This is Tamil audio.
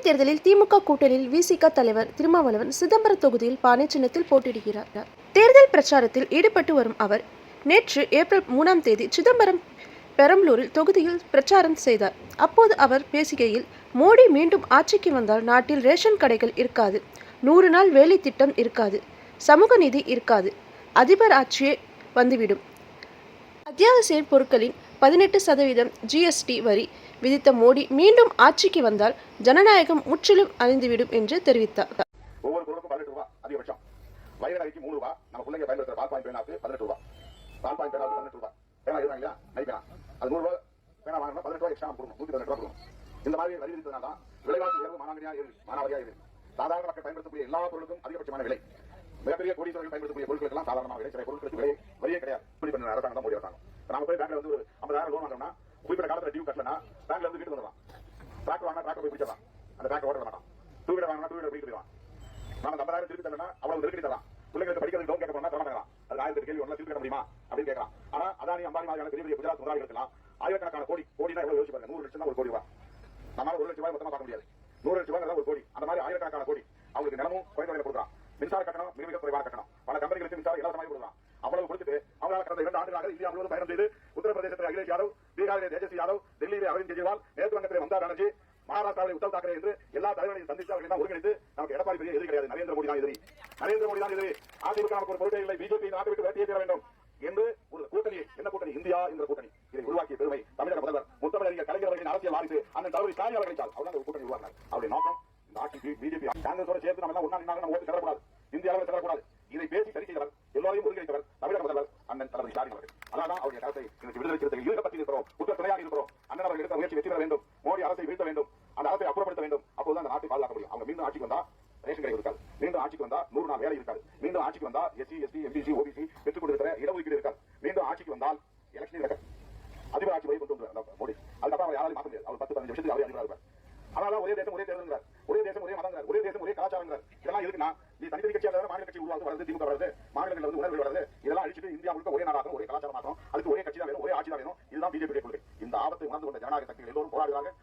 இடைத்தேர்தலில் திமுக கூட்டணியில் விசிக தலைவர் திருமாவளவன் சிதம்பரம் தொகுதியில் பானை சின்னத்தில் போட்டியிடுகிறார். தேர்தல் பிரச்சாரத்தில் ஈடுபட்டு வரும் அவர் நேற்று ஏப்ரல் 3ஆம் தேதி சிதம்பரம் பெரம்பலூரில் தொகுதியில் பிரச்சாரம் செய்தார். அப்போது அவர் பேசுகையில், மோடி மீண்டும் ஆட்சிக்கு வந்தால் நாட்டில் ரேஷன் கடைகள் இருக்காது, 100 நாள் வேலை திட்டம் இருக்காது, சமூக நீதி இருக்காது, அதிபர் ஆட்சியே வந்துவிடும். அத்தியாவசிய பொருட்களின் 18% GST வரி விதித்த மோடி மீண்டும் ஆட்சிக்கு வந்தால் ஜனநாயகம் முற்றிலும் அழிந்துவிடும் என்று தெரிவித்தார். ஒவ்வொரு பொருளுக்கும் 18 ரூபாய் அதிகபட்சம். வயது அறைக்கு 3 ரூபாய். நம்ம பிள்ளைங்க பயன்படுத்துற பால் பாயிண்ட் பேனாவுக்கு 18 ரூபாய். பால் பாயிண்ட் பேனாவுக்கு 18 ரூபாய். பேனா எழுதுறாங்க இல்லையா, நைப்பேனா, அது 100 ரூபாய் பேனா வாங்கினா 18 ரூபாய் எக்ஸ்ட்ரா கொடுக்கணும், 118 ரூபாய் கொடுக்கணும். இந்த மாதிரி வரி விதித்ததுனால தான் விலைவாசி உயர்வு மானாவாரியாக இருக்கு. சாதாரண மக்கள் பயன்படுத்தக்கூடிய எல்லா பொருளுக்கும் அதிகபட்சமான விலை. மிகப்பெரிய கோடீஸ்வரர்கள் பயன்படுத்தக்கூடிய பொருட்களுக்கெல்லாம் சாதாரணமாக விலை, சில பொருட்களுக்கு விலை வரியே கிடையாது. இப்படி பண்ண அரசாங்கம் தான் மோடி அரசாங்கம். நாம போய் பேங்க்ல வந்து ஒரு 50,000 லோன் வாங்கினோம்னா குறிப்பிட்ட காலத்துல டியூ கட்டலனா பேங்க்ல வந்து வீட்டுக்கு வந்துடலாம். டிராக்டர் வாங்கினா டிராக்டர் போய் பிடிச்சிடலாம், அந்த டிராக்டர் ஓட்ட மாட்டான். டூ வீலர் வாங்கினா டூ வீலர் போயிட்டு போயிடுவான். நாம 50,000 திருப்பி தரலனா அவ்வளவு நெருக்கடி தரலாம். பிள்ளைங்களுக்கு படிக்கிறது லோன் கேட்க போனா தர மாட்டாங்க. அது 1000 கேள்வி ஒண்ணு திருப்பி தர முடியுமா அப்படின்னு கேட்கலாம். ஆனா அதானி அம்பானி மாதிரியான பெரிய பெரிய குஜராத் முதலாளிகளுக்கெல்லாம் ஆயிரக்கணக்கான கோடினா எவ்வளவு யோசிச்சு பாருங்க. 100 லட்சம் தான் ஒரு கோடி ரூபாய். நம்மளால 1 லட்சம் ரூபாய் மொத்தமா பார்க்க முடியாது. 100 லட்சம் ரூபாய் ஒரு கோடி. அந்த மாதிரி ஆயிரக்கணக்கான கோடி அவங்களுக்கு நிலமும் குறைந்த விலையில கொடுக்குறான். மின்சார கட்டணம் மிக மிக குறைவான கட்டணம். பல கம்பெனிகளுக்கு மின்சாரம் இலவசமாக கொடுக்குறான். அவ்வளவு கொடுத்துட்டு அவங்களால கடந்த 2 ஆண்டுகளாக இந்தியா முழுவதும் பயணம் செய்து உத்தரப்பிரதேசத்தில் அகிலேஷ் யாதவ், பீகாரிலே தேஜஸ்வி யாதவ், டெல்லியிலே அரவிந்த் கெஜ்ரிவால், மேற்கு வங்கத்திலே மம்தா பானர்ஜி, மகாராஷ்டிராவில் உத்தவ் தாக்கரே என்று எல்லா தலைவர்களையும் சந்தித்து அவர்களை தான் ஒருங்கிணைத்து நமக்கு எடப்பாடி பெரிய எதிரி கிடையாது, நரேந்திர மோடி தான் எதிரி. நரேந்திர மோடி தான் எதிரி. அதிமுக நமக்கு ஒரு பொருட்டே இல்லை, பிஜேபி நாட்டை விட்டு விரட்டியே தர வேண்டும் என்று ஒரு கூட்டணி, என்ன கூட்டணி, இந்தியா என்ற கூட்டணி, இதை உருவாக்கிய பெருமை தமிழக முதல்வர் முத்தமிழறிஞர் கலைஞர் அவர்களின் அரசியல் வாரிசு அண்ணன் தளபதி ஸ்டாலின் அவர்கள். அவர்தான் ஒரு கூட்டணி உருவாக்கினார். அவருடைய நோக்கம் இந்த ஆட்சிக்கு பிஜேபி காங்கிரஸோட சேர்த்து நம்ம எல்லாம் ஒன்னா நின்னாங்க, நம்ம ஓட்டு செல்லக்கூடாது, இந்திய அளவில் செல்லக்கூடாது. இதை பேசி சரி செய்தவர், எல்லோரையும் ஒருங்கிணைத்தவர் தமிழக முதல்வர் அண்ணன் தளபதி ஸ்டாலின் அவர்கள். அதான் அவருடைய கருத்தை இன்னைக்கு விடுதலை சிறுத்தைகள் ஈடுபட்டு இருக்கிறோம், குற்ற துணையாக இருக்கிறோம். அண்ணன் அவர்கள் எடுத்த முயற்சி வெற்றி பெற வேண்டும், மோடி அரசை வீழ்த்த வேண்டும், அந்த அரசை அப்புறப்படுத்த வேண்டும். அப்போதுதான் அந்த நாட்டை பாதுகாக்க முடியும். அவங்க மீண்டும் ஆட்சிக்கு வந்தா ரேஷன் கடை இருக்காது, மீண்டும் ஆட்சிக்கு வந்தா 100 நாள் வேலை இருக்காது, மீண்டும் ஆட்சிக்கு வந்தா SC, ST, MBC, OBC பெற்றுக் கொண்டிருக்கிற இடஒதுக்கீடு இருக்காது, மீண்டும் ஆட்சிக்கு வந்தால் எலெக்ஷன் இருக்காது, அதிபர் ஆட்சி வரை கொண்டு வந்தார் மோடி. அதுக்கப்புறம் அவர் யாராலும் மாற்ற முடியாது. அவர் 10-15 வருஷத்துக்கு அவரே அதிபராக இருப்பார். அதனால ஒரே தேசம் ஒரே தேர்தல், ஒரே தேசம் ஒரே மதம், ஒரே தேசம் ஒரே கலாச்சாரம். இதெல்லாம் இருக்குன்னா நீ தனித்தனி கட்சியாக மாநில கட்சி உருவாக்கு வருது, திமுக வருது, மாநிலங்கள் வந்து உணர்வு வருது. இதெல்லாம் அழிச்சிட்டு இந்தியா முழுக்க ஒரே நாடாகும், ஒரே கலாச்சாரம் ஆகும். அதுக்கு ஒரே கட்சி தான் வேணும், ஒரே ஆட்சி தான் வேணும். இதுதான் பிஜேபி கொள்கை. இந்த ஆபத்தை உணர்ந்து கொண்ட ஜனநாயக சக்திகள் எல்லோரும் போராடுகிறார்கள்.